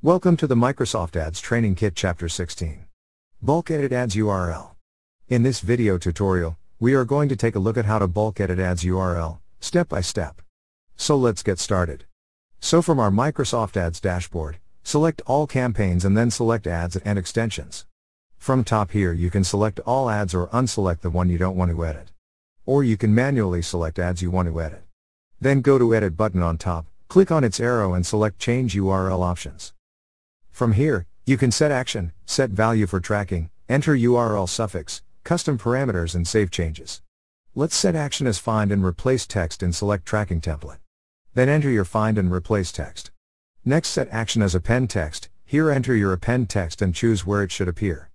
Welcome to the Microsoft Ads Training Kit Chapter 16. Bulk Edit Ads URL. In this video tutorial, we are going to take a look at how to bulk edit ads URL, step by step. So let's get started. So from our Microsoft Ads dashboard, select all campaigns and then select ads and extensions. From top here you can select all ads or unselect the one you don't want to edit. Or you can manually select ads you want to edit. Then go to Edit button on top, click on its arrow and select Change URL Options. From here, you can set action, set value for tracking, enter URL suffix, custom parameters and save changes. Let's set action as find and replace text and select tracking template. Then enter your find and replace text. Next set action as append text, here enter your append text and choose where it should appear.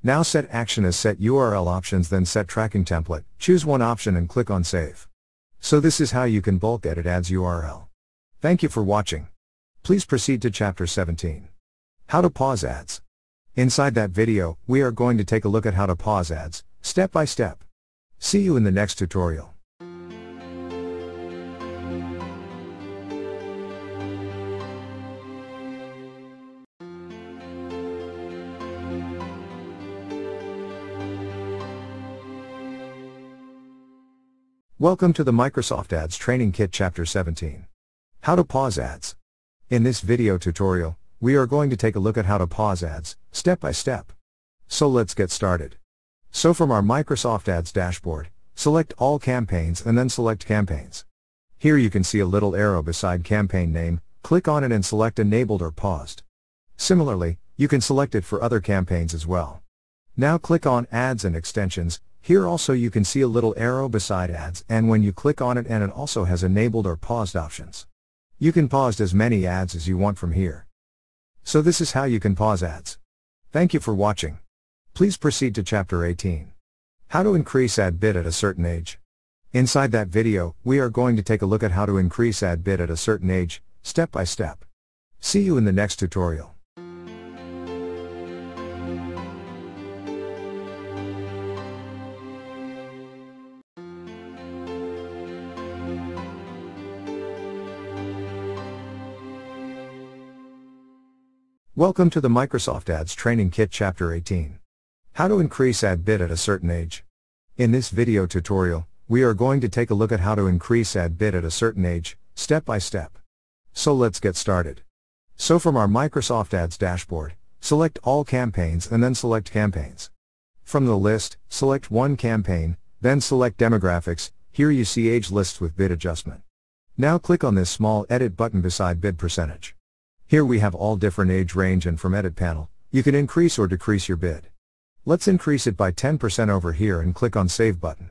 Now set action as set URL options, then set tracking template, choose one option and click on save. So this is how you can bulk edit ads URL. Thank you for watching. Please proceed to Chapter 17. How to pause ads. Inside that video, we are going to take a look at how to pause ads, step by step. See you in the next tutorial. Welcome to the Microsoft Ads Training Kit Chapter 17. How to pause ads. In this video tutorial, we are going to take a look at how to pause ads, step by step. So let's get started. So from our Microsoft Ads dashboard, select all campaigns and then select campaigns. Here you can see a little arrow beside campaign name, click on it and select enabled or paused. Similarly, you can select it for other campaigns as well. Now click on ads and extensions. Here also you can see a little arrow beside ads, and when you click on it, and it also has enabled or paused options. You can pause as many ads as you want from here. So this is how you can pause ads. Thank you for watching. Please proceed to Chapter 18. How to increase ad bid at a certain age. Inside that video, we are going to take a look at how to increase ad bid at a certain age, step by step. See you in the next tutorial. Welcome to the Microsoft Ads Training Kit Chapter 18. How to increase ad bid at a certain age. In this video tutorial, we are going to take a look at how to increase ad bid at a certain age, step by step. So let's get started. So from our Microsoft Ads dashboard, select all campaigns and then select campaigns. From the list, select one campaign, then select demographics. Here you see age lists with bid adjustment. Now click on this small edit button beside bid percentage. Here we have all different age range, and from edit panel, you can increase or decrease your bid. Let's increase it by 10% over here and click on save button.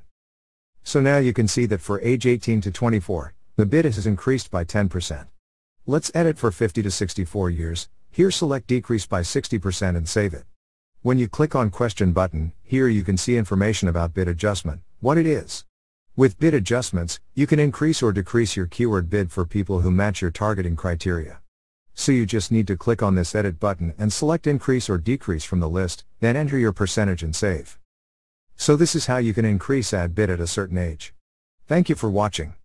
So now you can see that for age 18 to 24, the bid has increased by 10%. Let's edit for 50 to 64 years, here select decrease by 60% and save it. When you click on question button, here you can see information about bid adjustment, what it is. With bid adjustments, you can increase or decrease your keyword bid for people who match your targeting criteria. So you just need to click on this edit button and select increase or decrease from the list, then enter your percentage and save. So this is how you can increase ad bid at a certain age. Thank you for watching.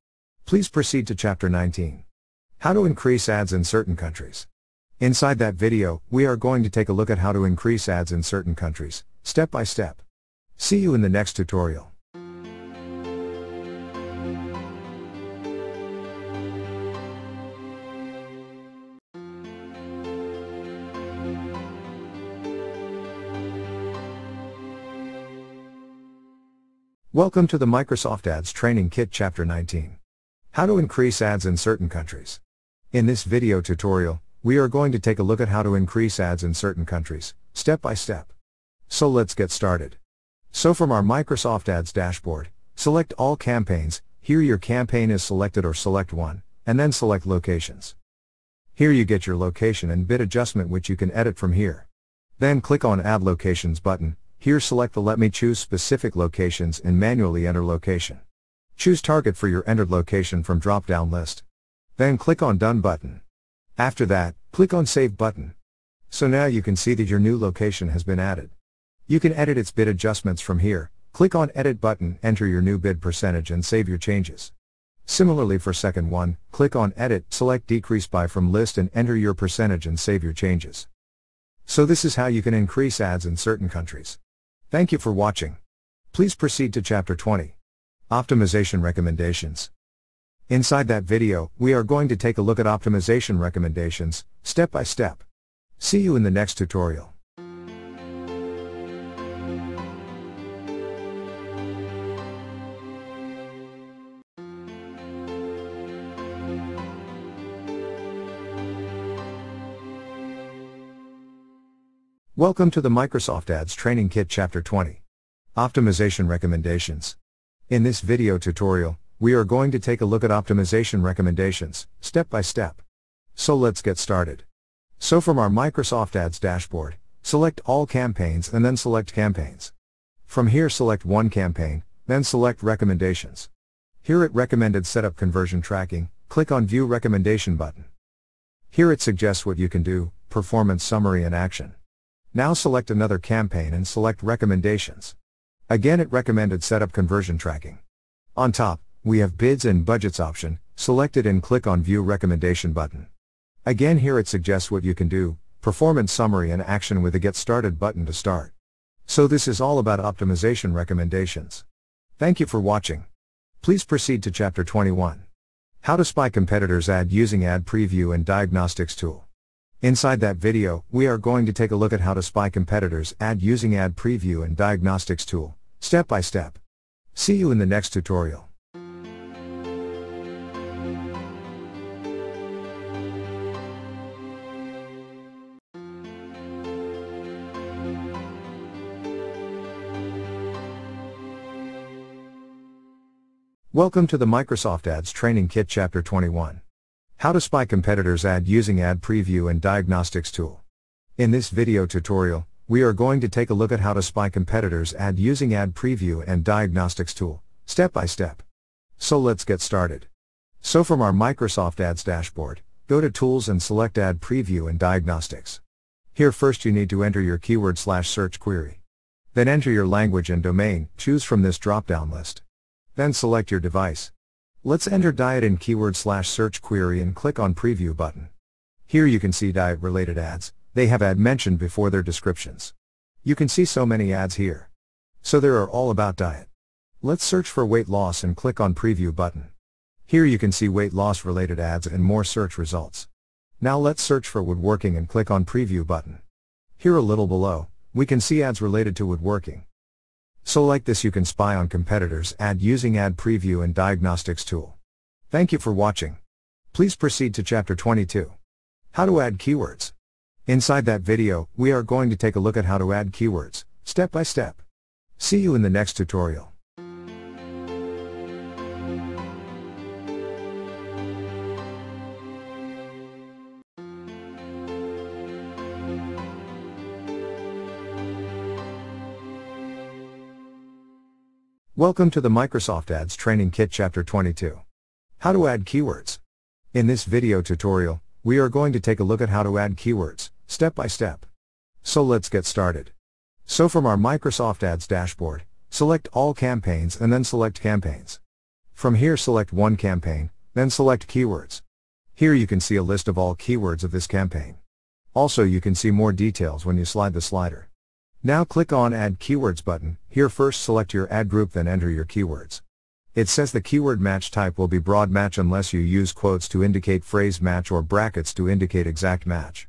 Please proceed to Chapter 19. How to increase ads in certain countries. Inside that video, we are going to take a look at how to increase ads in certain countries, step by step. See you in the next tutorial. Welcome to the Microsoft Ads Training Kit Chapter 19. How to increase ads in certain countries. In this video tutorial, we are going to take a look at how to increase ads in certain countries, step by step. So let's get started. So from our Microsoft Ads dashboard, select all campaigns. Here your campaign is selected, or select one, and then select locations. Here you get your location and bid adjustment, which you can edit from here. Then click on Add Locations button. Here select the Let me choose specific locations and manually enter location. Choose target for your entered location from drop-down list. Then click on Done button. After that, click on Save button. So now you can see that your new location has been added. You can edit its bid adjustments from here. Click on Edit button, enter your new bid percentage and save your changes. Similarly for second one, click on Edit, select Decrease by from list and enter your percentage and save your changes. So this is how you can increase ads in certain countries. Thank you for watching. Please proceed to Chapter 20. Optimization Recommendations. Inside that video, we are going to take a look at optimization recommendations, step by step. See you in the next tutorial. Welcome to the Microsoft Ads Training Kit Chapter 20. Optimization Recommendations. In this video tutorial, we are going to take a look at optimization recommendations, step by step. So let's get started. So from our Microsoft Ads dashboard, select All Campaigns and then select Campaigns. From here select One Campaign, then select Recommendations. Here at Recommended Setup Conversion Tracking, click on View Recommendation button. Here it suggests what you can do, Performance Summary and Action. Now select another campaign and select Recommendations. Again at Recommended Setup Conversion Tracking. On top, we have Bids and Budgets option, select it and click on View Recommendation button. Again here it suggests what you can do, Performance Summary and Action with a Get Started button to start. So this is all about optimization recommendations. Thank you for watching. Please proceed to Chapter 21. How to Spy Competitors' Ad using Ad Preview and Diagnostics Tool. Inside that video, we are going to take a look at how to spy competitors' ad using Ad Preview and Diagnostics Tool, step by step. See you in the next tutorial. Welcome to the Microsoft Ads Training Kit Chapter 21. How to Spy Competitors' Ad using Ad Preview and Diagnostics Tool. In this video tutorial, we are going to take a look at how to spy competitors' ad using Ad Preview and Diagnostics Tool, step by step. So let's get started. So from our Microsoft Ads dashboard, go to Tools and select Ad Preview and Diagnostics. Here first you need to enter your keyword/search query. Then enter your language and domain, choose from this drop-down list. Then select your device. Let's enter diet in keyword/search query and click on Preview button. Here you can see diet-related ads, they have ad mentioned before their descriptions. You can see so many ads here. So they are all about diet. Let's search for weight loss and click on Preview button. Here you can see weight loss related ads and more search results. Now let's search for woodworking and click on Preview button. Here a little below, we can see ads related to woodworking. So like this you can spy on competitors' ad using Ad Preview and Diagnostics Tool. Thank you for watching. Please proceed to Chapter 22. How to add keywords. Inside that video, we are going to take a look at how to add keywords, step by step. See you in the next tutorial. Welcome to the Microsoft Ads Training Kit Chapter 22. How to add keywords. In this video tutorial, we are going to take a look at how to add keywords, step by step. So let's get started. So from our Microsoft Ads dashboard, select All Campaigns and then select Campaigns. From here select One Campaign, then select Keywords. Here you can see a list of all keywords of this campaign. Also you can see more details when you slide the slider. Now click on Add Keywords button. Here first select your ad group then enter your keywords. It says the keyword match type will be broad match unless you use quotes to indicate phrase match or brackets to indicate exact match.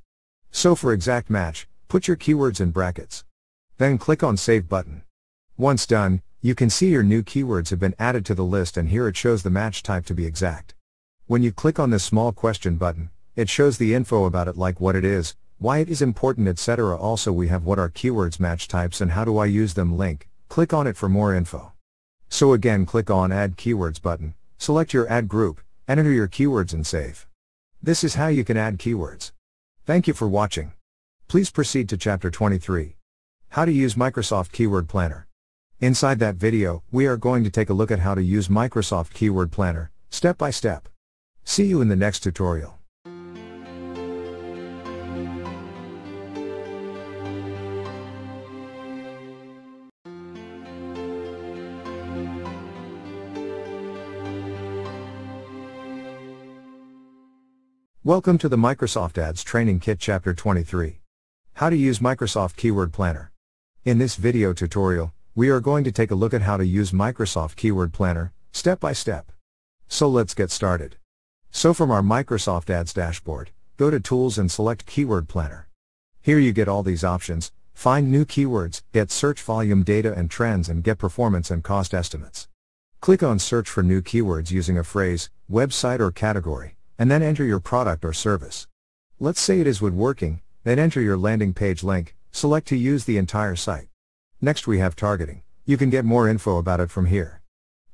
So for exact match, put your keywords in brackets. Then click on Save button. Once done, you can see your new keywords have been added to the list and here it shows the match type to be exact. When you click on this small question button, it shows the info about it like what it is, why it is important, etc. Also we have what are keywords match types and how do I use them link, click on it for more info. So again click on Add Keywords button, select your ad group, enter your keywords and save. This is how you can add keywords. Thank you for watching. Please proceed to Chapter 23. How to use Microsoft Keyword Planner. Inside that video, we are going to take a look at how to use Microsoft Keyword Planner, step by step. See you in the next tutorial. Welcome to the Microsoft Ads Training Kit Chapter 23. How to use Microsoft Keyword Planner. In this video tutorial, we are going to take a look at how to use Microsoft Keyword Planner, step by step. So let's get started. So from our Microsoft Ads dashboard, go to Tools and select Keyword Planner. Here you get all these options: find new keywords, get search volume data and trends, and get performance and cost estimates. Click on Search for new keywords using a phrase, website or category, and then enter your product or service. Let's say it is woodworking, then enter your landing page link, select to use the entire site. Next we have targeting. You can get more info about it from here.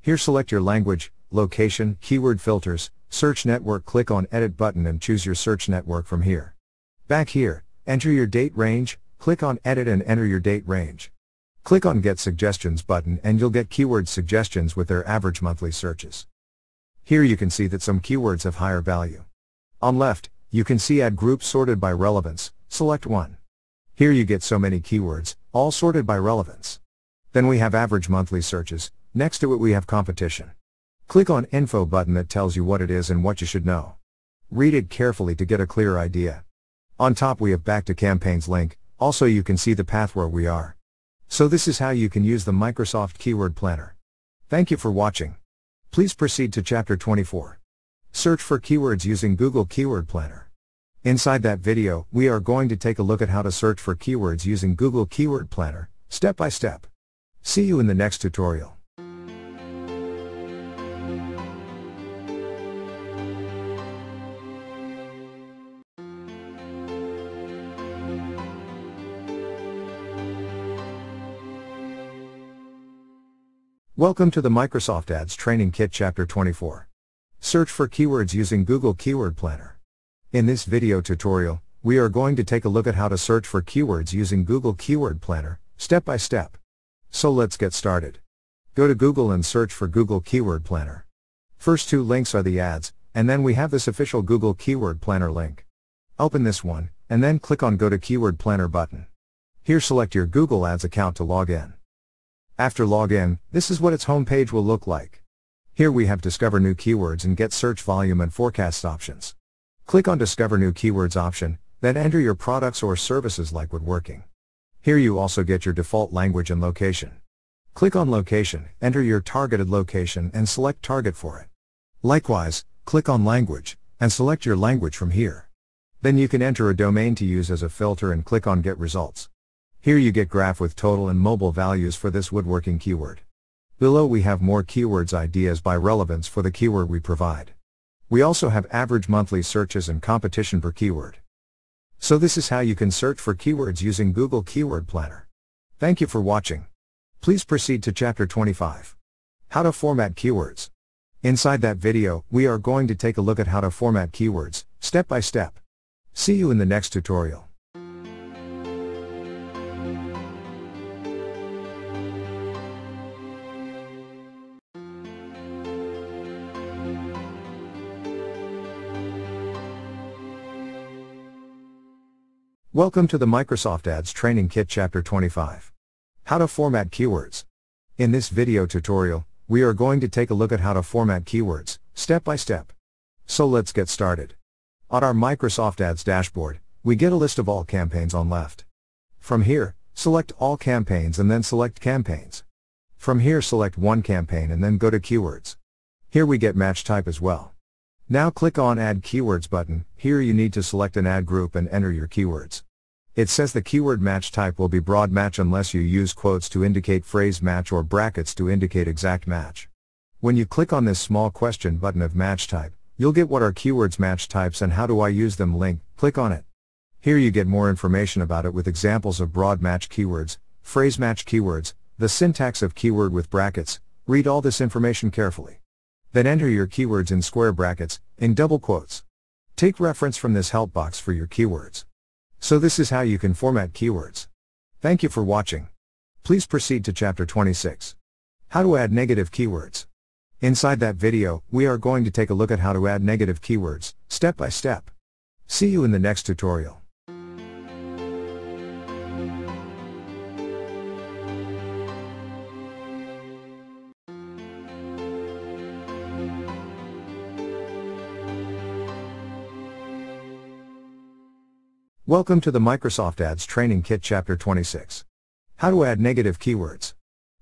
Here select your language, location, keyword filters, search network, click on Edit button and choose your search network from here. Back here, enter your date range, click on Edit and enter your date range. Click on Get Suggestions button and you'll get keyword suggestions with their average monthly searches. Here you can see that some keywords have higher value. On left, you can see ad groups sorted by relevance, select one. Here you get so many keywords, all sorted by relevance. Then we have average monthly searches, next to it we have competition. Click on Info button that tells you what it is and what you should know. Read it carefully to get a clear idea. On top we have Back to Campaigns link, also you can see the path where we are. So this is how you can use the Microsoft Keyword Planner. Thank you for watching. Please proceed to Chapter 24. Search for keywords using Google Keyword Planner. Inside that video, we are going to take a look at how to search for keywords using Google Keyword Planner, step by step. See you in the next tutorial. Welcome to the Microsoft Ads Training Kit Chapter 24. Search for keywords using Google Keyword Planner. In this video tutorial, we are going to take a look at how to search for keywords using Google Keyword Planner, step by step. So let's get started. Go to Google and search for Google Keyword Planner. First two links are the ads, and then we have this official Google Keyword Planner link. Open this one, and then click on Go to Keyword Planner button. Here select your Google Ads account to log in. After login, this is what its home page will look like. Here we have Discover New Keywords and Get Search Volume and Forecast options. Click on Discover New Keywords option, then enter your products or services like woodworking. Here you also get your default language and location. Click on Location, enter your targeted location and select Target for it. Likewise, click on Language, and select your language from here. Then you can enter a domain to use as a filter and click on Get Results. Here you get graph with total and mobile values for this woodworking keyword. Below we have more keywords ideas by relevance for the keyword we provide. We also have average monthly searches and competition per keyword. So this is how you can search for keywords using Google Keyword Planner. Thank you for watching. Please proceed to Chapter 25. How to format keywords. Inside that video, we are going to take a look at how to format keywords, step by step. See you in the next tutorial. Welcome to the Microsoft Ads Training Kit Chapter 25. How to format keywords. In this video tutorial, we are going to take a look at how to format keywords, step by step. So let's get started. On our Microsoft Ads dashboard, we get a list of all campaigns on left. From here, select All Campaigns and then select Campaigns. From here select one campaign and then go to Keywords. Here we get match type as well. Now click on Add Keywords button. Here you need to select an ad group and enter your keywords. It says the keyword match type will be broad match unless you use quotes to indicate phrase match or brackets to indicate exact match. When you click on this small question button of match type, you'll get what are keywords match types and how do I use them link, click on it. Here you get more information about it with examples of broad match keywords, phrase match keywords, the syntax of keyword with brackets. Read all this information carefully. Then enter your keywords in square brackets, in double quotes. Take reference from this help box for your keywords. So this is how you can format keywords. Thank you for watching. Please proceed to Chapter 26. How to add negative keywords. Inside that video, we are going to take a look at how to add negative keywords, step by step. See you in the next tutorial. Welcome to the Microsoft Ads Training Kit Chapter 26. How to add negative keywords.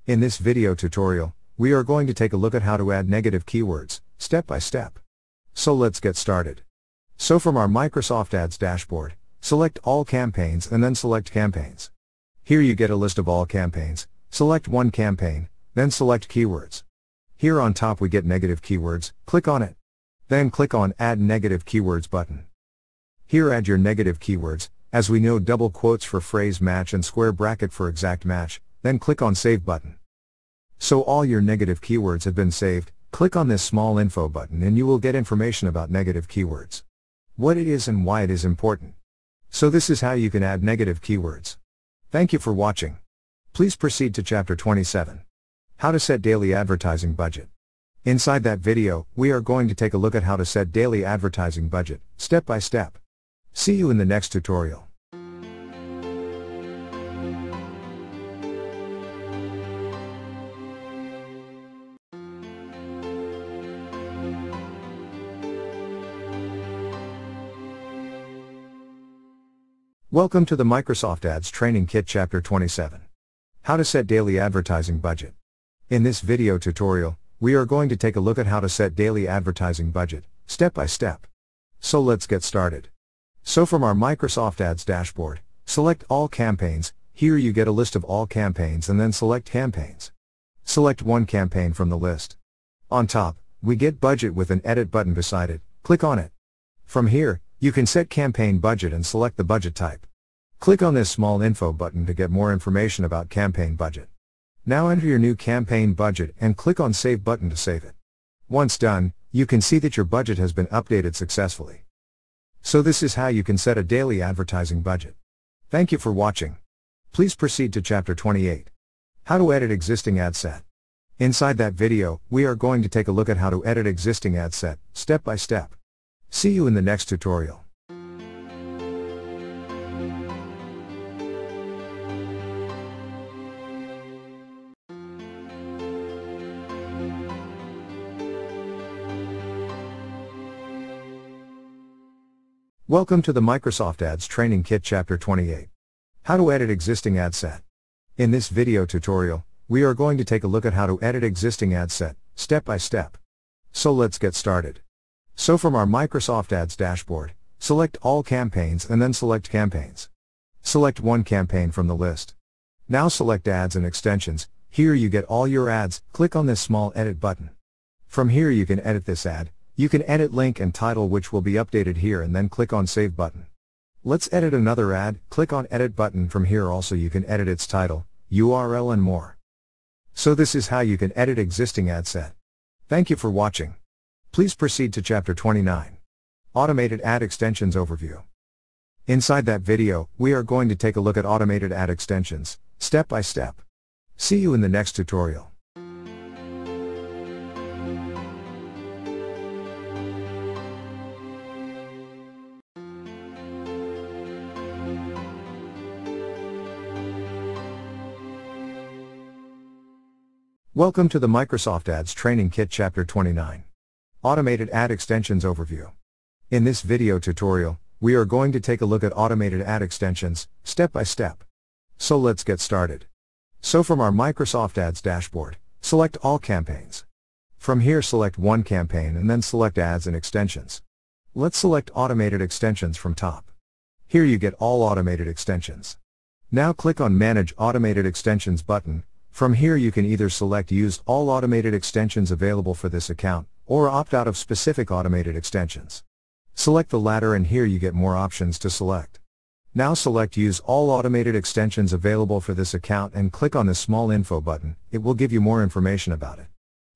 In this video tutorial, we are going to take a look at how to add negative keywords, step by step. So let's get started. So from our Microsoft Ads dashboard, select All Campaigns and then select Campaigns. Here you get a list of all campaigns, select one campaign, then select Keywords. Here on top we get negative keywords, click on it. Then click on Add Negative Keywords button. Here add your negative keywords, as we know double quotes for phrase match and square bracket for exact match, then click on Save button. So all your negative keywords have been saved, click on this small info button and you will get information about negative keywords. What it is and why it is important. So this is how you can add negative keywords. Thank you for watching. Please proceed to Chapter 27. How to set daily advertising budget. Inside that video, we are going to take a look at how to set daily advertising budget, step by step. See you in the next tutorial. Welcome to the Microsoft Ads Training Kit Chapter 27. How to set daily advertising budget. In this video tutorial, we are going to take a look at how to set daily advertising budget, step by step. So let's get started. So from our Microsoft Ads dashboard, select All Campaigns. Here you get a list of all campaigns and then select Campaigns. Select one campaign from the list. On top, we get Budget with an Edit button beside it, click on it. From here, you can set campaign budget and select the budget type. Click on this small info button to get more information about campaign budget. Now enter your new campaign budget and click on Save button to save it. Once done, you can see that your budget has been updated successfully. So this is how you can set a daily advertising budget. Thank you for watching. Please proceed to Chapter 28. How to edit existing ad set. Inside that video, we are going to take a look at how to edit existing ad set, step by step. See you in the next tutorial. Welcome to the Microsoft Ads Training Kit Chapter 28. How to edit existing ad set. In this video tutorial, we are going to take a look at how to edit existing ad set, step by step. So let's get started. So from our Microsoft Ads dashboard, select All Campaigns and then select Campaigns. Select one campaign from the list. Now select Ads and Extensions. Here you get all your ads, click on this small Edit button. From here you can edit this ad. You can edit link and title, which will be updated here, and then click on Save button. Let's edit another ad, click on Edit button. From here also you can edit its title, URL and more. So this is how you can edit existing ad set. Thank you for watching. Please proceed to Chapter 29. Automated Ad Extensions Overview. Inside that video, we are going to take a look at automated ad extensions, step by step. See you in the next tutorial. Welcome to the Microsoft Ads Training Kit Chapter 29. Automated Ad Extensions Overview. In this video tutorial, we are going to take a look at automated ad extensions, step by step. So let's get started. So from our Microsoft Ads dashboard, select All Campaigns. From here select one campaign and then select Ads and Extensions. Let's select Automated Extensions from top. Here you get all automated extensions. Now click on Manage Automated Extensions button. From here you can either select Use all automated extensions available for this account, or opt out of specific automated extensions. Select the latter and here you get more options to select. Now select Use all automated extensions available for this account and click on the small info button, it will give you more information about it.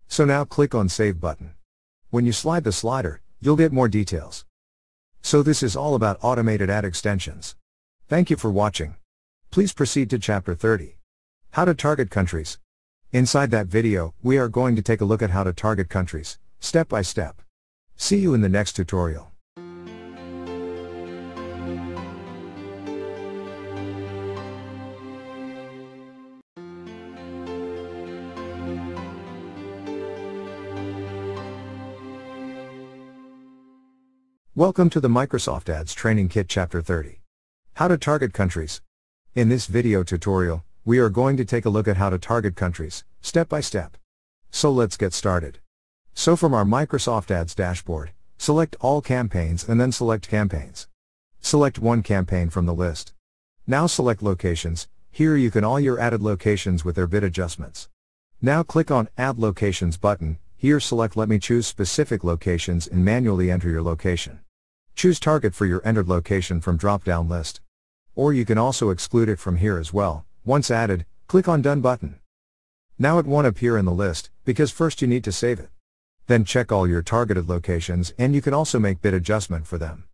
So now click on Save button. When you slide the slider, you'll get more details. So this is all about automated ad extensions. Thank you for watching. Please proceed to Chapter 30. How to target countries. Inside that video, we are going to take a look at how to target countries, step by step. See you in the next tutorial. Welcome to the Microsoft Ads Training Kit Chapter 30. How to target countries. In this video tutorial, we are going to take a look at how to target countries, step by step. So let's get started. So from our Microsoft Ads dashboard, select all campaigns and then select campaigns. Select one campaign from the list. Now select locations. Here you can all your added locations with their bid adjustments. Now click on Add Locations button. Here select Let me choose specific locations and manually enter your location. Choose target for your entered location from drop-down list. Or you can also exclude it from here as well. Once added, click on Done button. Now it won't appear in the list, because first you need to save it. Then check all your targeted locations and you can also make bid adjustment for them.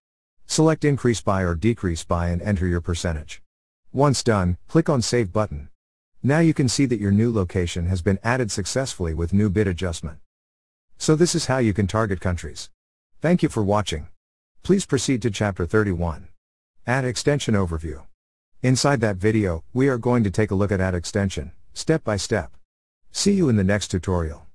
Select Increase by or Decrease by and enter your percentage. Once done, click on Save button. Now you can see that your new location has been added successfully with new bid adjustment. So this is how you can target countries. Thank you for watching. Please proceed to Chapter 31. Ad Extension Overview. Inside that video, we are going to take a look at ad extension, step by step. See you in the next tutorial.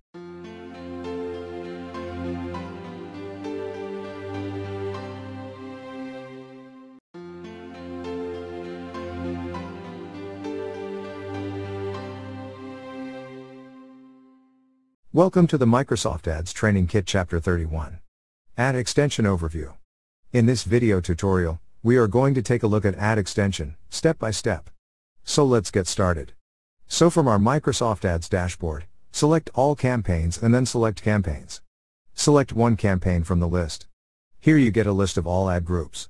Welcome to the Microsoft Ads Training Kit Chapter 31. Ad Extension Overview. In this video tutorial, we are going to take a look at ad extension, step by step. So let's get started. So from our Microsoft Ads dashboard, select all campaigns and then select campaigns. Select one campaign from the list. Here you get a list of all ad groups.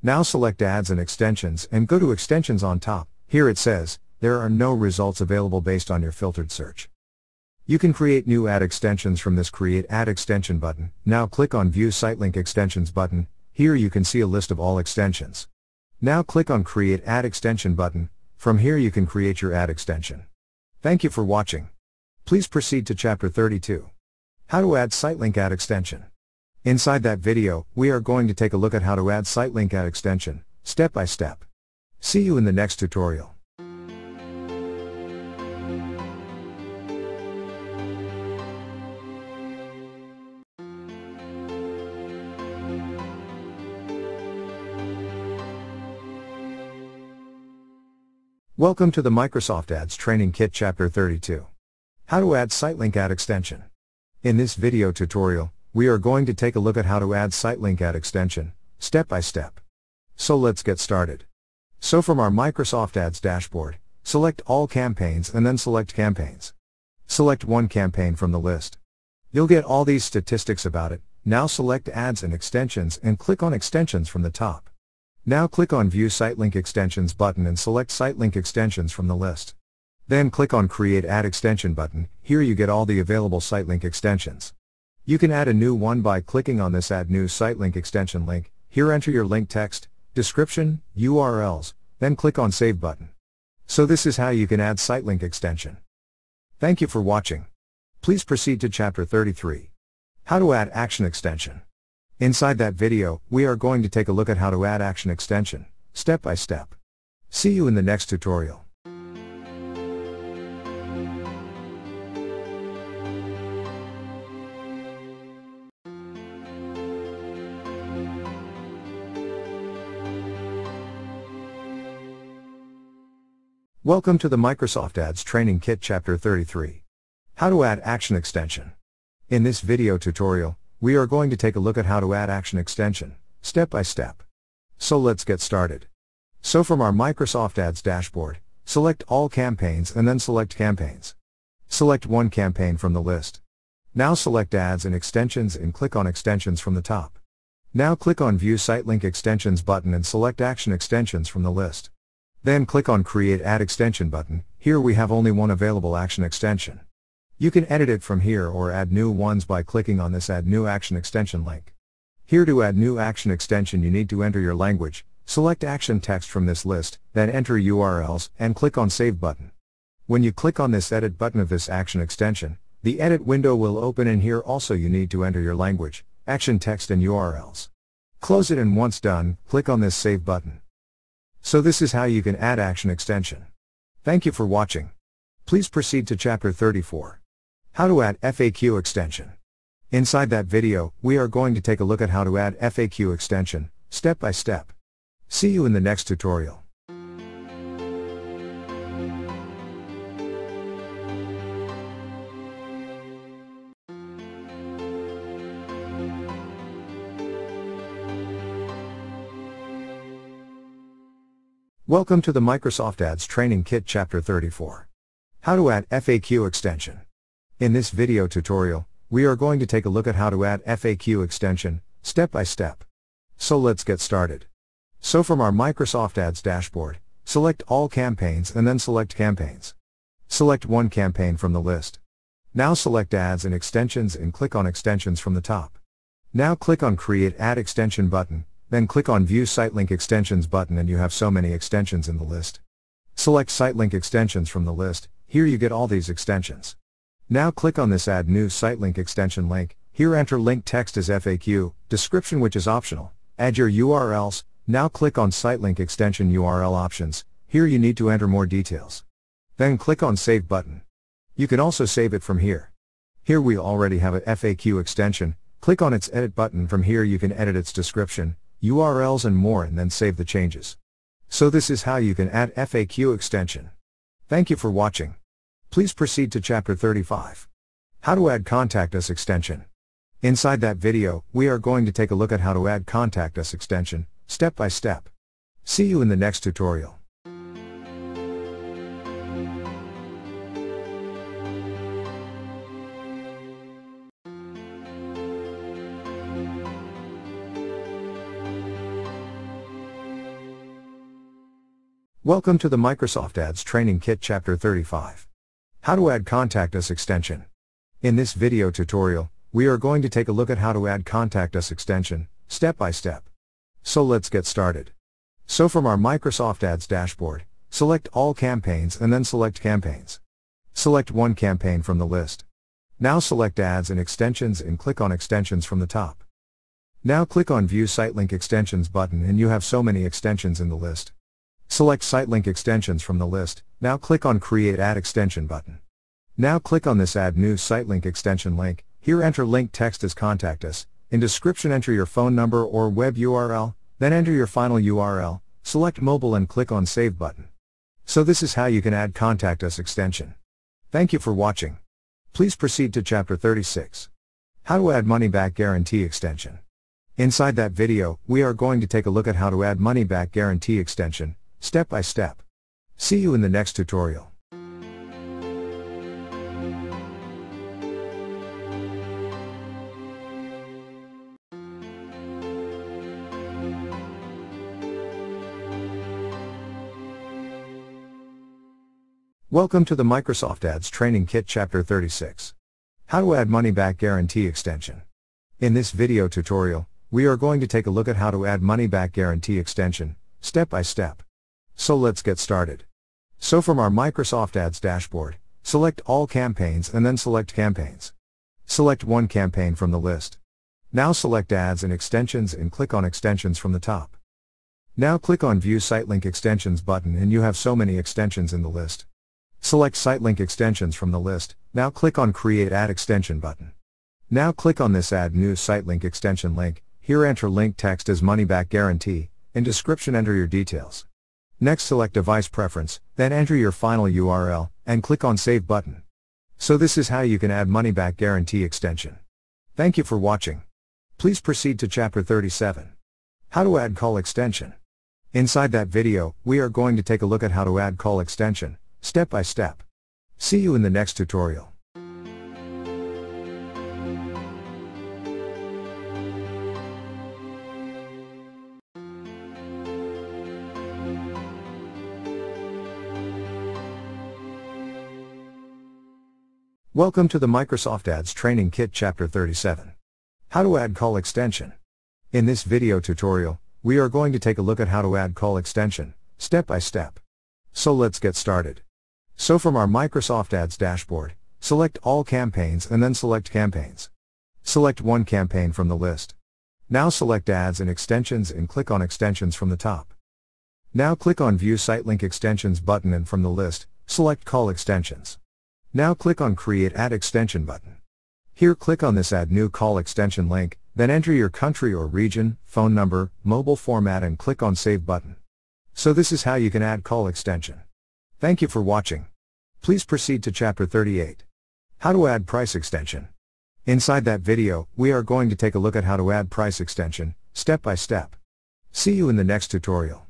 Now select ads and extensions and go to extensions on top. Here it says, there are no results available based on your filtered search. You can create new ad extensions from this Create Ad Extension button. Now click on View Site Link Extensions button. Here you can see a list of all extensions. Now click on Create Ad Extension button. From here you can create your ad extension. Thank you for watching. Please proceed to Chapter 32. How to add Sitelink ad extension. Inside that video, we are going to take a look at how to add Sitelink ad extension, step by step. See you in the next tutorial. Welcome to the Microsoft Ads Training Kit Chapter 32. How to add Sitelink ad extension. In this video tutorial, we are going to take a look at how to add Sitelink ad extension, step by step. So let's get started. So from our Microsoft Ads dashboard, select all campaigns and then select campaigns. Select one campaign from the list. You'll get all these statistics about it. Now select ads and extensions and click on extensions from the top. Now click on View Sitelink Extensions button and select Sitelink Extensions from the list. Then click on Create Ad Extension button. Here you get all the available Sitelink extensions. You can add a new one by clicking on this Add New Sitelink Extension link. Here enter your link text, description, URLs, then click on Save button. So this is how you can add Sitelink extension. Thank you for watching. Please proceed to Chapter 33. How to add Action Extension. Inside that video, we are going to take a look at how to add action extension, step by step. See you in the next tutorial. Welcome to the Microsoft Ads Training Kit Chapter 33. How to add action extension. In this video tutorial, we are going to take a look at how to add action extension, step by step. So let's get started. So from our Microsoft Ads dashboard, select all campaigns and then select campaigns. Select one campaign from the list. Now select ads and extensions and click on extensions from the top. Now click on View Sitelink Extensions button and select action extensions from the list. Then click on Create Ad Extension button. Here we have only one available action extension. You can edit it from here or add new ones by clicking on this Add New Action Extension link. Here to add new action extension you need to enter your language, select action text from this list, then enter URLs, and click on Save button. When you click on this Edit button of this action extension, the edit window will open and here also you need to enter your language, action text and URLs. Close it and once done, click on this Save button. So this is how you can add action extension. Thank you for watching. Please proceed to Chapter 34. How to add FAQ extension. Inside that video, we are going to take a look at how to add FAQ extension, step by step. See you in the next tutorial. Welcome to the Microsoft Ads Training Kit Chapter 34. How to add FAQ extension. In this video tutorial, we are going to take a look at how to add FAQ extension, step by step. So let's get started. So from our Microsoft Ads dashboard, select all campaigns and then select campaigns. Select one campaign from the list. Now select ads and extensions and click on extensions from the top. Now click on create ad extension button, then click on view sitelink extensions button and you have so many extensions in the list. Select sitelink extensions from the list, here you get all these extensions. Now click on this add new sitelink extension link, here enter link text as FAQ, description which is optional, add your URLs, now click on sitelink extension URL options, here you need to enter more details. Then click on save button. You can also save it from here. Here we already have a FAQ extension, click on its edit button, from here you can edit its description, URLs and more and then save the changes. So this is how you can add FAQ extension. Thank you for watching. Please proceed to Chapter 35. How to add Contact Us extension. Inside that video, we are going to take a look at how to add Contact Us extension, step by step. See you in the next tutorial. Welcome to the Microsoft Ads Training Kit Chapter 35. How to add Contact Us extension. In this video tutorial, we are going to take a look at how to add Contact Us extension, step by step. So let's get started. So from our Microsoft Ads dashboard, select all campaigns and then select campaigns. Select one campaign from the list. Now select ads and extensions and click on extensions from the top. Now click on view sitelink extensions button and you have so many extensions in the list. Select sitelink extensions from the list, now click on create ad extension button. Now click on this add new sitelink extension link, here enter link text as contact us, in description enter your phone number or web URL, then enter your final URL, select mobile and click on save button. So this is how you can add Contact Us extension. Thank you for watching. Please proceed to Chapter 36. How to add money back guarantee extension. Inside that video, we are going to take a look at how to add money back guarantee extension, step by step. See you in the next tutorial. Welcome to the Microsoft Ads Training Kit Chapter 36. How to add money back guarantee extension. In this video tutorial, we are going to take a look at how to add money back guarantee extension, step by step. So let's get started. So from our Microsoft Ads dashboard, select all campaigns and then select campaigns. Select one campaign from the list. Now select ads and extensions and click on extensions from the top. Now click on view sitelink extensions button and you have so many extensions in the list. Select sitelink extensions from the list, now click on create ad extension button. Now click on this add new sitelink extension link, here enter link text as money back guarantee, in description enter your details. Next select device preference, then enter your final URL, and click on save button. So this is how you can add money back guarantee extension. Thank you for watching. Please proceed to Chapter 37. How to add call extension. Inside that video, we are going to take a look at how to add call extension, step by step. See you in the next tutorial. Welcome to the Microsoft Ads Training Kit Chapter 37. How to add call extension. In this video tutorial, we are going to take a look at how to add call extension, step by step. So let's get started. So from our Microsoft Ads dashboard, select all campaigns and then select campaigns. Select one campaign from the list. Now select ads and extensions and click on extensions from the top. Now click on view sitelink extensions button and from the list, select call extensions. Now click on create ad extension button. Here click on this add new call extension link, Then enter your country or region, phone number, mobile format and click on Save button. So this is how you can add call extension. Thank you for watching. Please proceed to chapter 38. How to add price extension. Inside that video, we are going to take a look at how to add price extension, step by step. See you in the next tutorial.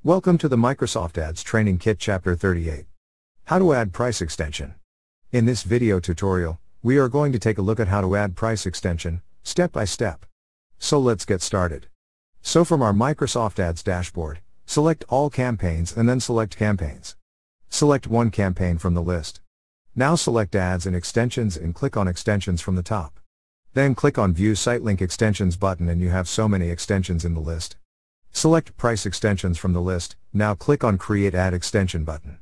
Welcome to the Microsoft Ads Training Kit Chapter 38. How to add price extension. In this video tutorial, we are going to take a look at how to add price extension, step by step. So let's get started. So from our Microsoft Ads dashboard, select all campaigns and then select campaigns. Select one campaign from the list. Now select ads and extensions and click on extensions from the top. Then click on View Site Link Extensions button and you have so many extensions in the list. Select Price Extensions from the list, now click on Create Ad Extension button.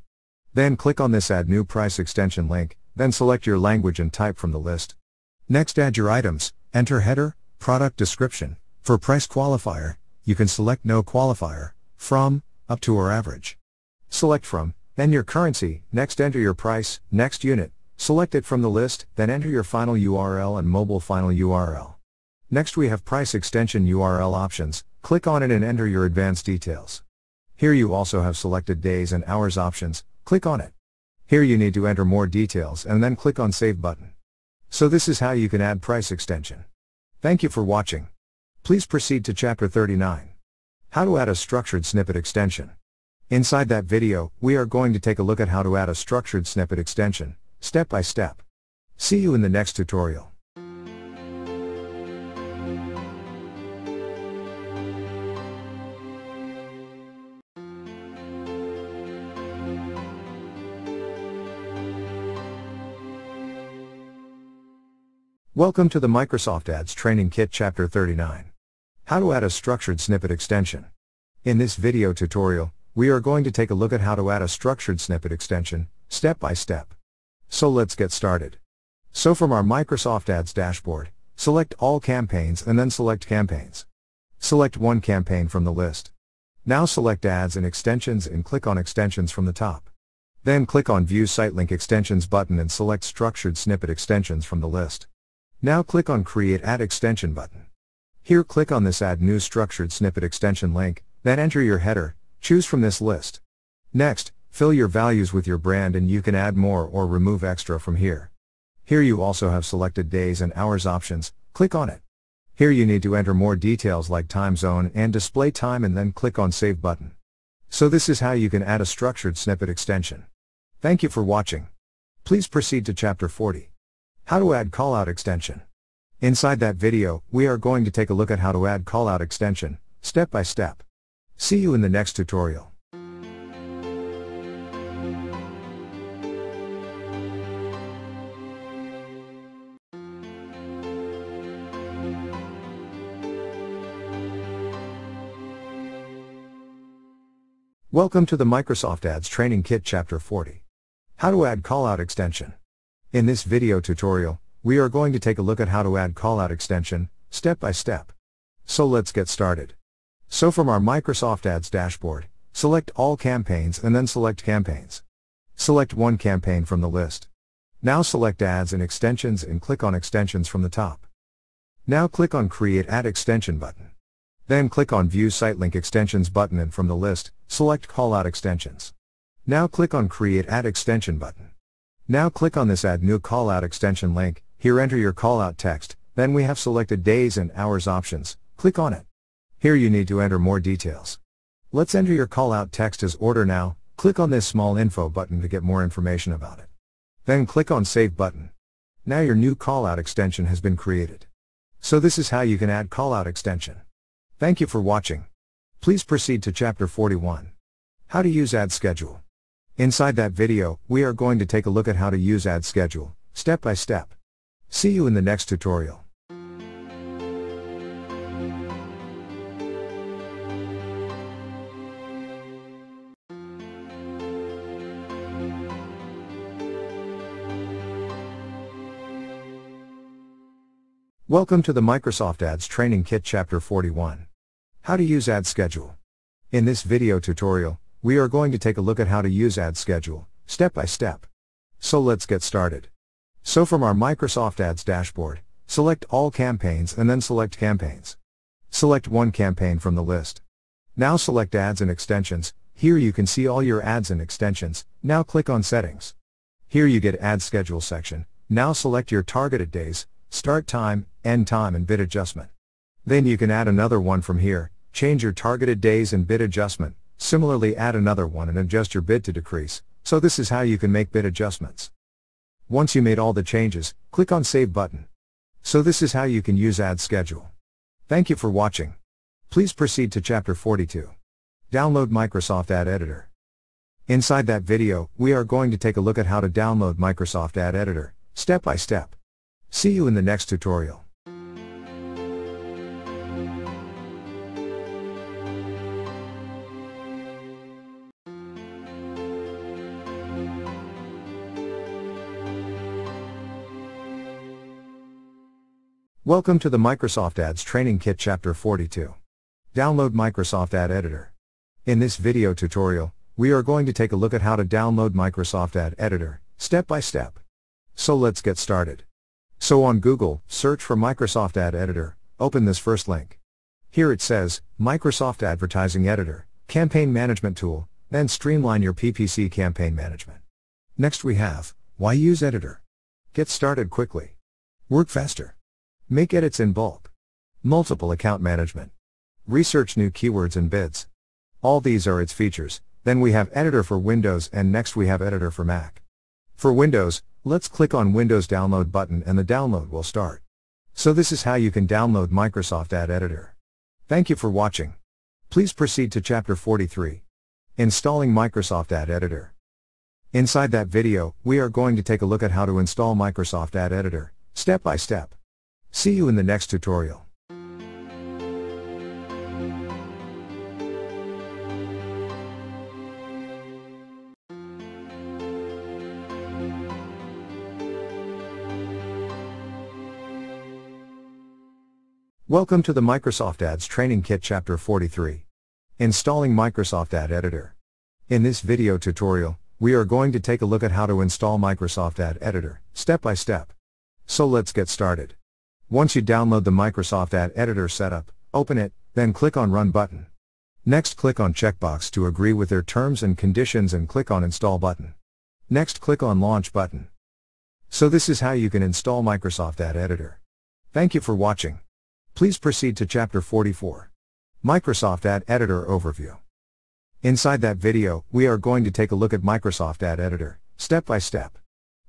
Then click on this Add New Price Extension link, then select your language and type from the list. Next add your items, enter header, product description. For price qualifier, you can select No Qualifier, From, Up to or Average. Select From, then your currency, next enter your price, next unit, select it from the list, then enter your final URL and mobile final URL. Next we have Price Extension URL options, click on it and enter your advanced details. Here you also have selected days and hours options, click on it. Here you need to enter more details and then click on Save button. So this is how you can add price extension. Thank you for watching. Please proceed to chapter 39. How to add a structured snippet extension. Inside that video, we are going to take a look at how to add a structured snippet extension, step by step. See you in the next tutorial. Welcome to the Microsoft Ads Training Kit Chapter 39. How to add a structured snippet extension. In this video tutorial, we are going to take a look at how to add a structured snippet extension, step by step. So let's get started. So from our Microsoft Ads dashboard, select all campaigns and then select campaigns. Select one campaign from the list. Now select ads and extensions and click on extensions from the top. Then click on View Site Link Extensions button and select structured snippet extensions from the list. Now click on Create Ad Extension button. Here click on this Add New Structured Snippet Extension link, then enter your header, choose from this list. Next, fill your values with your brand and you can add more or remove extra from here. Here you also have selected days and hours options, click on it. Here you need to enter more details like time zone and display time and then click on Save button. So this is how you can add a structured snippet extension. Thank you for watching. Please proceed to chapter 40. How to add callout extension. Inside that video, we are going to take a look at how to add callout extension, step by step. See you in the next tutorial. Welcome to the Microsoft Ads Training Kit Chapter 40. How to add callout extension. In this video tutorial, we are going to take a look at how to add callout extension, step by step. So let's get started. So from our Microsoft Ads dashboard, select all campaigns and then select campaigns. Select one campaign from the list. Now select ads and extensions and click on extensions from the top. Now click on Create Ad Extension button. Then click on View Site Link Extensions button and from the list, select Callout Extensions. Now click on Create Ad Extension button. Now click on this Add New Callout Extension link, here enter your callout text, then we have selected days and hours options, click on it. Here you need to enter more details. Let's enter your callout text as order now, click on this small info button to get more information about it. Then click on Save button. Now your new callout extension has been created. So this is how you can add callout extension. Thank you for watching. Please proceed to chapter 41. How to use Ad Schedule. Inside that video, we are going to take a look at how to use Ad Schedule, step by step. See you in the next tutorial. Welcome to the Microsoft Ads Training Kit Chapter 41. How to use Ad Schedule. In this video tutorial, we are going to take a look at how to use Ad Schedule, step by step. So let's get started. So from our Microsoft Ads dashboard, select All Campaigns and then select Campaigns. Select one campaign from the list. Now select Ads and Extensions. Here you can see all your ads and extensions. Now click on Settings. Here you get Ad Schedule section. Now select your targeted days, start time, end time and bid adjustment. Then you can add another one from here, change your targeted days and bid adjustment, similarly add another one and adjust your bid to decrease, so this is how you can make bid adjustments. Once you made all the changes, click on Save button. So this is how you can use Ad Schedule. Thank you for watching. Please proceed to Chapter 42. Download Microsoft Ad Editor. Inside that video, we are going to take a look at how to download Microsoft Ad Editor, step by step. See you in the next tutorial. Welcome to the Microsoft Ads Training Kit Chapter 42. Download Microsoft Ad Editor. In this video tutorial, we are going to take a look at how to download Microsoft Ad Editor, step by step. So let's get started. So on Google, search for Microsoft Ad Editor, open this first link. Here it says, Microsoft Advertising Editor, Campaign Management Tool, then streamline your PPC campaign management. Next we have, why use Editor? Get started quickly. Work faster. Make edits in bulk. Multiple account management. Research new keywords and bids. All these are its features. Then we have Editor for Windows and next we have Editor for Mac. For Windows, let's click on Windows Download button and the download will start. So this is how you can download Microsoft Ad Editor. Thank you for watching. Please proceed to Chapter 43. Installing Microsoft Ad Editor. Inside that video, we are going to take a look at how to install Microsoft Ad Editor, step by step. See you in the next tutorial. Welcome to the Microsoft Ads Training Kit Chapter 43. Installing Microsoft Ad Editor. In this video tutorial, we are going to take a look at how to install Microsoft Ad Editor, step by step. So let's get started. Once you download the Microsoft Ad Editor setup, open it, then click on Run button. Next click on checkbox to agree with their terms and conditions and click on Install button. Next click on Launch button. So this is how you can install Microsoft Ad Editor. Thank you for watching. Please proceed to Chapter 44. Microsoft Ad Editor Overview. Inside that video, we are going to take a look at Microsoft Ad Editor, step by step.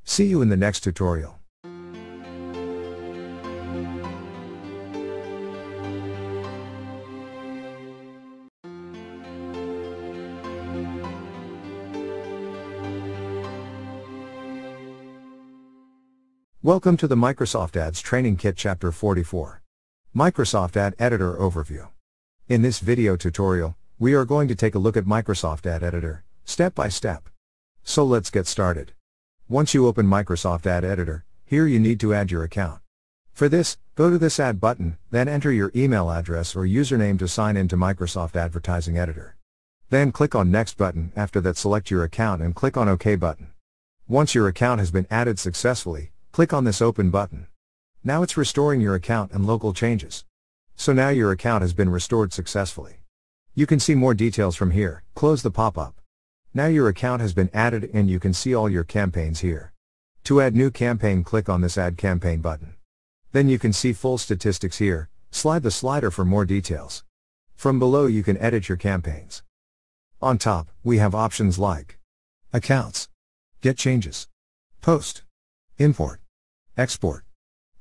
See you in the next tutorial. Welcome to the Microsoft Ads Training Kit Chapter 44. Microsoft Ad Editor Overview. In this video tutorial, we are going to take a look at Microsoft Ad Editor, step by step. So let's get started. Once you open Microsoft Ad Editor, here you need to add your account. For this, go to this Add button, then enter your email address or username to sign in to Microsoft Advertising Editor. Then click on Next button. After that, select your account and click on OK button. Once your account has been added successfully, click on this Open button. Now it's restoring your account and local changes. So now your account has been restored successfully. You can see more details from here. Close the pop-up. Now your account has been added and you can see all your campaigns here. To add new campaign, click on this Add Campaign button. Then you can see full statistics here. Slide the slider for more details. From below you can edit your campaigns. On top, we have options like Accounts, Get Changes, Post, Import, Export.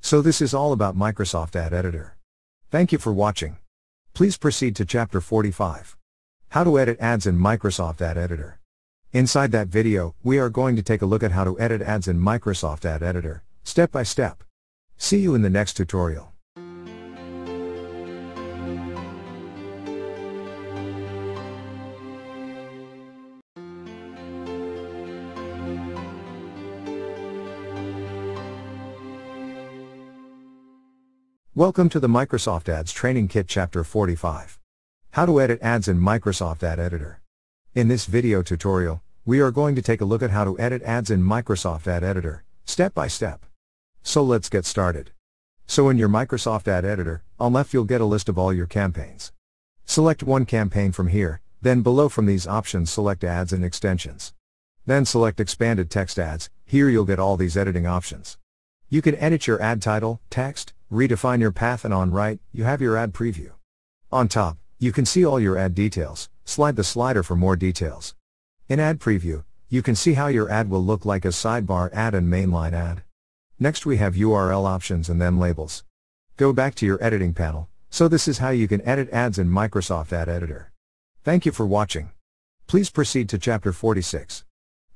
So this is all about Microsoft Ad Editor. Thank you for watching. Please proceed to Chapter 45. How to edit ads in Microsoft Ad Editor. Inside that video, we are going to take a look at how to edit ads in Microsoft Ad Editor, step by step. See you in the next tutorial. Welcome to the Microsoft Ads Training Kit Chapter 45. How to edit ads in Microsoft Ad Editor. In this video tutorial, we are going to take a look at how to edit ads in Microsoft Ad Editor, step by step. So let's get started. So in your Microsoft Ad Editor, on left you'll get a list of all your campaigns. Select one campaign from here, then below from these options select Ads and Extensions. Then select Expanded Text Ads, here you'll get all these editing options. You can edit your ad title, text, redefine your path, and on right, you have your ad preview. On top, you can see all your ad details, slide the slider for more details. In ad preview, you can see how your ad will look like a sidebar ad and mainline ad. Next we have URL options and then labels. Go back to your editing panel, so this is how you can edit ads in Microsoft Ad Editor. Thank you for watching. Please proceed to Chapter 46.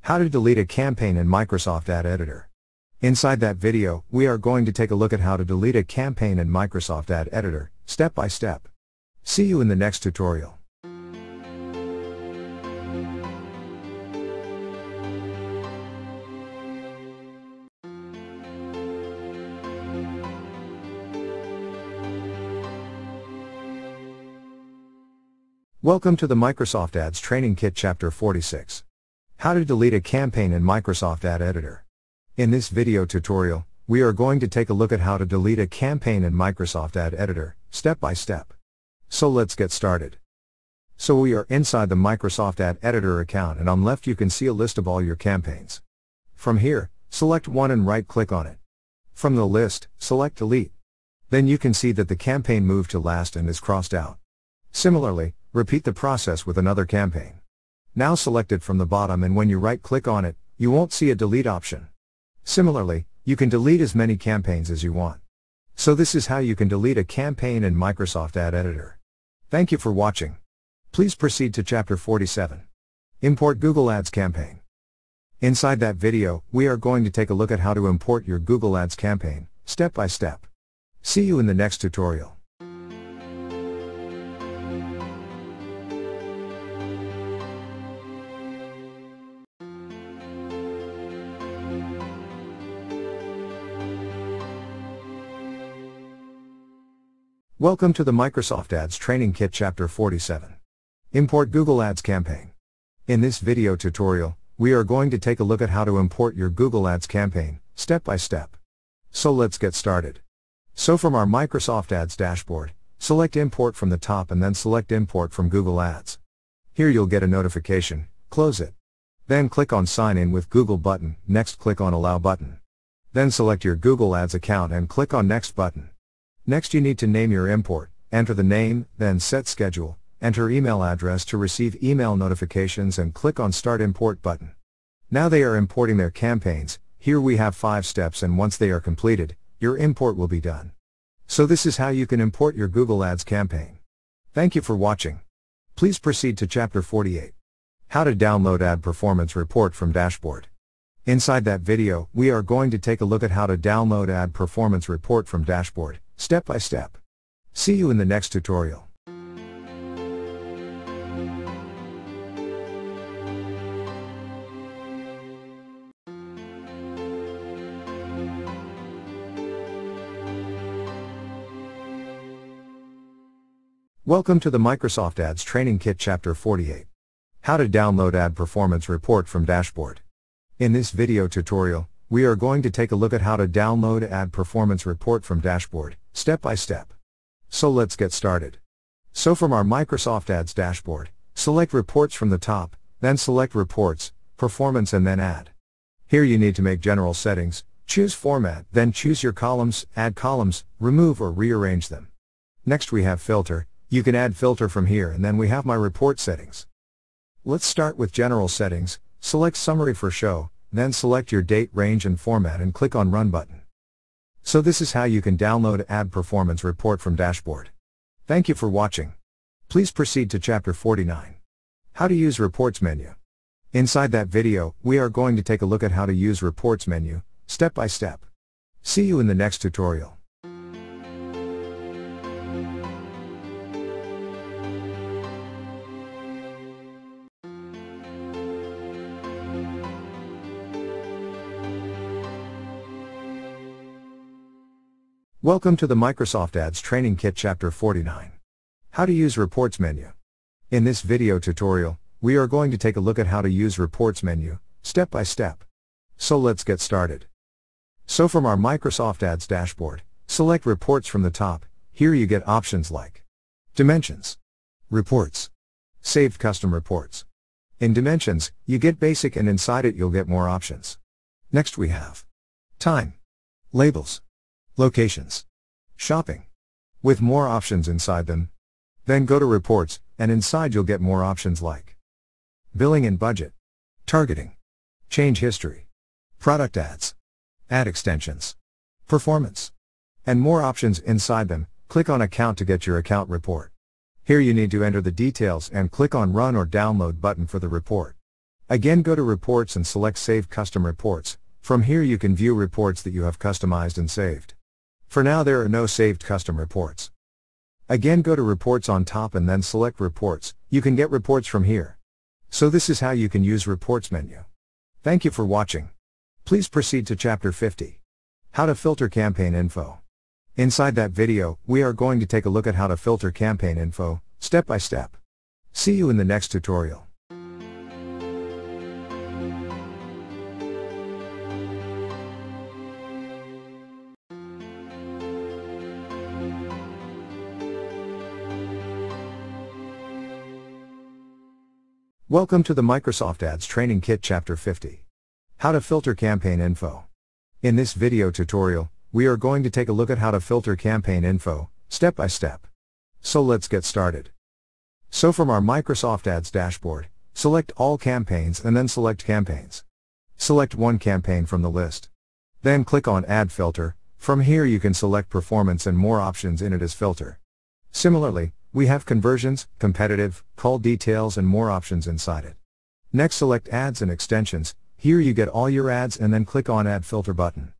How to delete a campaign in Microsoft Ad Editor. Inside that video, we are going to take a look at how to delete a campaign in Microsoft Ad Editor, step by step. See you in the next tutorial. Welcome to the Microsoft Ads Training Kit Chapter 46. How to delete a campaign in Microsoft Ad Editor. In this video tutorial, we are going to take a look at how to delete a campaign in Microsoft Ad Editor, step by step. So let's get started. So we are inside the Microsoft Ad Editor account, and on left you can see a list of all your campaigns. From here, select one and right-click on it. From the list, select Delete. Then you can see that the campaign moved to last and is crossed out. Similarly, repeat the process with another campaign. Now select it from the bottom, and when you right-click on it, you won't see a delete option. Similarly, you can delete as many campaigns as you want. So this is how you can delete a campaign in Microsoft Ad Editor. Thank you for watching. Please proceed to Chapter 47. Import Google Ads campaign. Inside that video, we are going to take a look at how to import your Google Ads campaign, step by step. See you in the next tutorial. Welcome to the Microsoft Ads Training Kit Chapter 47. Import Google Ads campaign. In this video tutorial, we are going to take a look at how to import your Google Ads campaign, step by step. So let's get started. So from our Microsoft Ads dashboard, select Import from the top and then select Import from Google Ads. Here you'll get a notification, close it. Then click on Sign In with Google button, next click on Allow button. Then select your Google Ads account and click on Next button. Next you need to name your import, enter the name, then set schedule, enter email address to receive email notifications and click on Start Import button. Now they are importing their campaigns. Here we have 5 steps, and once they are completed, your import will be done. So this is how you can import your Google Ads campaign. Thank you for watching. Please proceed to Chapter 48. How to download Ad Performance Report from Dashboard. Inside that video, we are going to take a look at how to download Ad Performance Report from Dashboard, step by step. See you in the next tutorial. Welcome to the Microsoft Ads Training Kit Chapter 48. How to download Ad Performance Report from Dashboard. In this video tutorial, we are going to take a look at how to download Ad Performance Report from Dashboard, step by step. So let's get started. So from our Microsoft Ads dashboard, select Reports from the top, then select Reports, Performance and then Add. Here you need to make general settings, choose Format, then choose your columns, add columns, remove or rearrange them. Next we have Filter. You can add filter from here, and then we have My Report settings. Let's start with General Settings, select Summary for Show, then select your date, range and format and click on Run button. So this is how you can download Ad Performance Report from Dashboard. Thank you for watching. Please proceed to Chapter 49. How to use Reports menu. Inside that video, we are going to take a look at how to use Reports menu, step by step. See you in the next tutorial. Welcome to the Microsoft Ads Training Kit Chapter 49. How to use Reports menu. In this video tutorial, we are going to take a look at how to use Reports menu, step by step. So let's get started. So from our Microsoft Ads dashboard, select Reports from the top. Here you get options like Dimensions, Reports, Saved Custom Reports. In Dimensions, you get Basic, and inside it you'll get more options. Next we have Time, Labels, Locations, Shopping, with more options inside them. Then go to Reports, and inside you'll get more options like Billing and Budget, Targeting, Change History, Product Ads, Ad Extensions, Performance, and more options inside them. Click on Account to get your account report. Here you need to enter the details and click on Run or Download button for the report. Again, go to Reports and select Save Custom Reports. From here you can view reports that you have customized and saved. For now there are no saved custom reports. Again, go to Reports on top and then select Reports. You can get reports from here. So this is how you can use Reports menu. Thank you for watching. Please proceed to Chapter 50. How to filter campaign info. Inside that video, we are going to take a look at how to filter campaign info, step by step. See you in the next tutorial. Welcome to the Microsoft Ads Training Kit Chapter 50. How to filter campaign info. In this video tutorial, we are going to take a look at how to filter campaign info, step by step. So let's get started. So from our Microsoft Ads dashboard, select All Campaigns and then select Campaigns. Select one campaign from the list. Then click on Add Filter. From here you can select Performance and more options in it as filter. Similarly, we have Conversions, Competitive, Call Details and more options inside it. Next select Ads and Extensions. Here you get all your ads and then click on Add Filter button.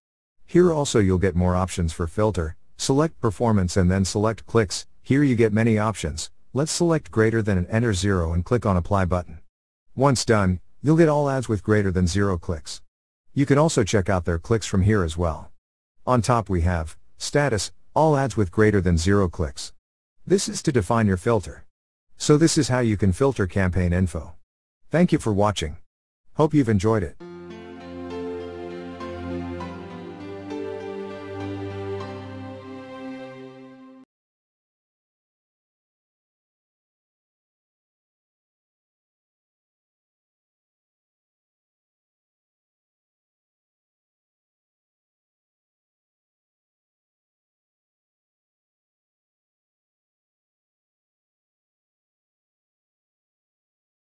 Here also you'll get more options for filter. Select Performance and then select Clicks. Here you get many options. Let's select greater than and enter 0 and click on Apply button. Once done, you'll get all ads with greater than 0 clicks. You can also check out their clicks from here as well. On top we have Status, all ads with greater than 0 clicks. This is to define your filter. So this is how you can filter campaign info. Thank you for watching. Hope you've enjoyed it.